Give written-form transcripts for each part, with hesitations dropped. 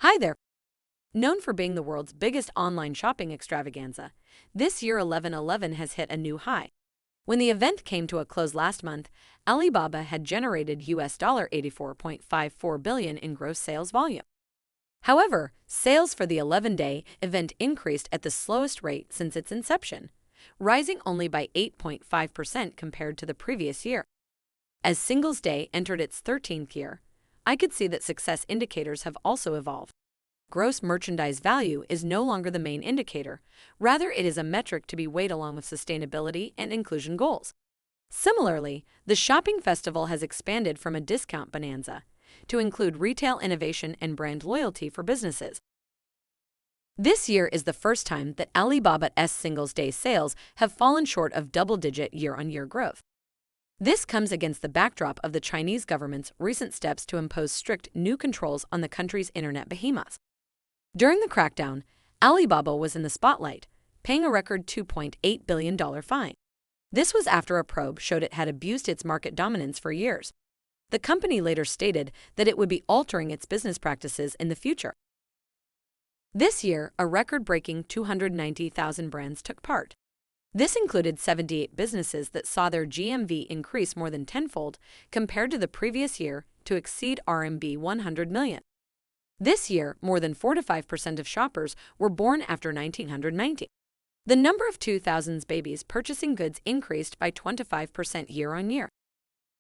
Hi there! Known for being the world's biggest online shopping extravaganza, this year 11/11 has hit a new high. When the event came to a close last month, Alibaba had generated $84.54 billion in gross sales volume. However, sales for the 11-day event increased at the slowest rate since its inception, rising only by 8.5% compared to the previous year. As Singles' Day entered its 13th year, I could see that success indicators have also evolved. Gross merchandise value is no longer the main indicator, rather it is a metric to be weighed along with sustainability and inclusion goals. Similarly, the shopping festival has expanded from a discount bonanza to include retail innovation and brand loyalty for businesses. This year is the first time that Alibaba's Singles' Day sales have fallen short of double-digit year-on-year growth. This comes against the backdrop of the Chinese government's recent steps to impose strict new controls on the country's internet behemoths. During the crackdown, Alibaba was in the spotlight, paying a record $2.8 billion fine. This was after a probe showed it had abused its market dominance for years. The company later stated that it would be altering its business practices in the future. This year, a record-breaking 290,000 brands took part. This included 78 businesses that saw their GMV increase more than tenfold compared to the previous year to exceed RMB 100 million. This year, more than 45% of shoppers were born after 1990. The number of 2000s babies purchasing goods increased by 25% year-on-year.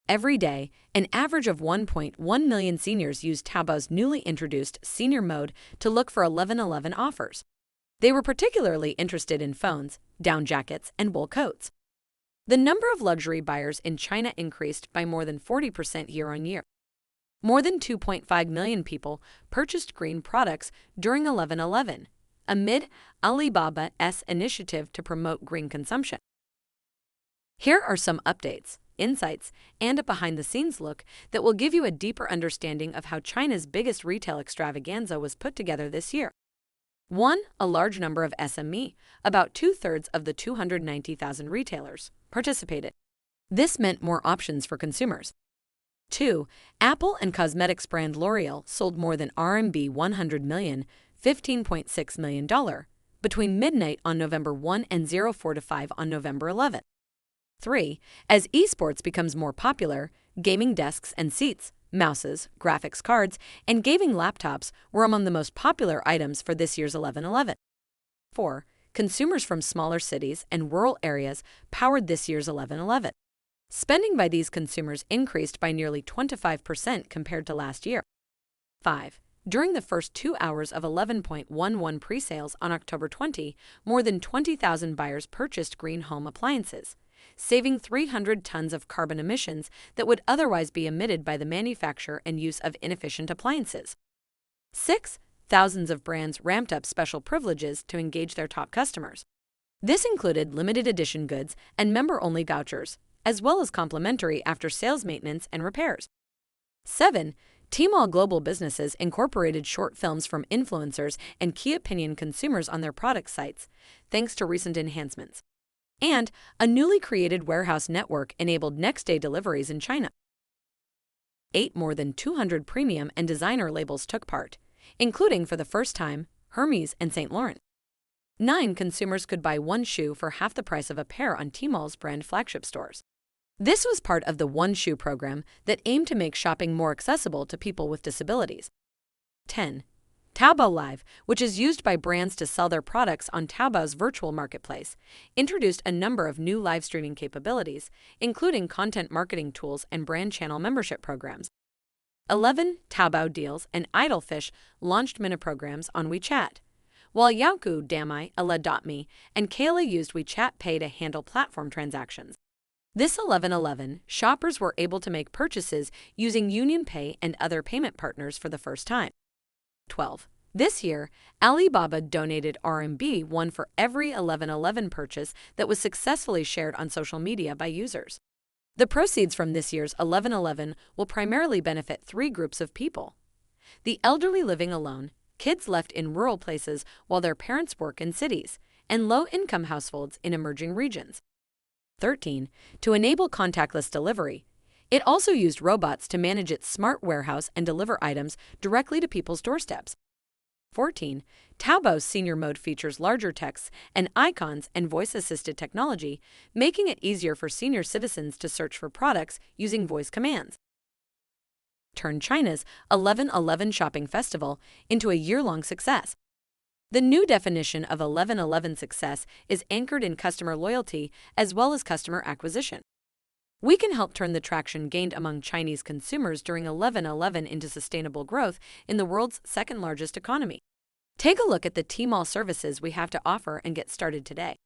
Every day, an average of 1.1 million seniors used Taobao's newly introduced senior mode to look for 11/11 offers. They were particularly interested in phones, down jackets, and wool coats. The number of luxury buyers in China increased by more than 40% year-on-year. More than 2.5 million people purchased green products during 11/11, amid Alibaba's initiative to promote green consumption. Here are some updates, insights, and a behind-the-scenes look that will give you a deeper understanding of how China's biggest retail extravaganza was put together this year. 1. A large number of SME, about two-thirds of the 290,000 retailers, participated. This meant more options for consumers. 2. Apple and cosmetics brand L'Oreal sold more than RMB 100 million, $15.6 million, between midnight on November 1 and 04 to 5 on November 11. 3. As esports becomes more popular, gaming desks and seats, mouses, graphics cards, and gaming laptops were among the most popular items for this year's 11/11. 4. Consumers from smaller cities and rural areas powered this year's 11/11. Spending by these consumers increased by nearly 25% compared to last year. 5. During the first 2 hours of 11.11 pre-sales on October 20, more than 20,000 buyers purchased green home appliances, saving 300 tons of carbon emissions that would otherwise be emitted by the manufacture and use of inefficient appliances. 6. Thousands of brands ramped up special privileges to engage their top customers. This included limited edition goods and member-only vouchers, as well as complimentary after-sales maintenance and repairs. 7. Tmall global businesses incorporated short films from influencers and key opinion consumers on their product sites, thanks to recent enhancements. And a newly created warehouse network enabled next-day deliveries in China. 8. More than 200 premium and designer labels took part, including, for the first time, Hermes and Saint Laurent. 9. Consumers could buy one shoe for half the price of a pair on Tmall's brand flagship stores. This was part of the One Shoe program that aimed to make shopping more accessible to people with disabilities. 10. Taobao Live, which is used by brands to sell their products on Taobao's virtual marketplace, introduced a number of new live streaming capabilities, including content marketing tools and brand channel membership programs. 11. Taobao Deals and Idlefish launched mini programs on WeChat, while Yaoku, Damai, Ala.me, and Kayla used WeChat Pay to handle platform transactions. This 11/11, shoppers were able to make purchases using UnionPay and other payment partners for the first time. 12. This year, Alibaba donated RMB 1 for every 11/11 purchase that was successfully shared on social media by users. The proceeds from this year's 11/11 will primarily benefit 3 groups of people: the elderly living alone, kids left in rural places while their parents work in cities, and low-income households in emerging regions. 13. To enable contactless delivery, it also used robots to manage its smart warehouse and deliver items directly to people's doorsteps. 14. Taobao's senior mode features larger texts and icons and voice-assisted technology, making it easier for senior citizens to search for products using voice commands. Turned China's 11/11 shopping festival into a year-long success. The new definition of 11/11 success is anchored in customer loyalty as well as customer acquisition. We can help turn the traction gained among Chinese consumers during 11/11 into sustainable growth in the world's second-largest economy. Take a look at the Tmall services we have to offer and get started today.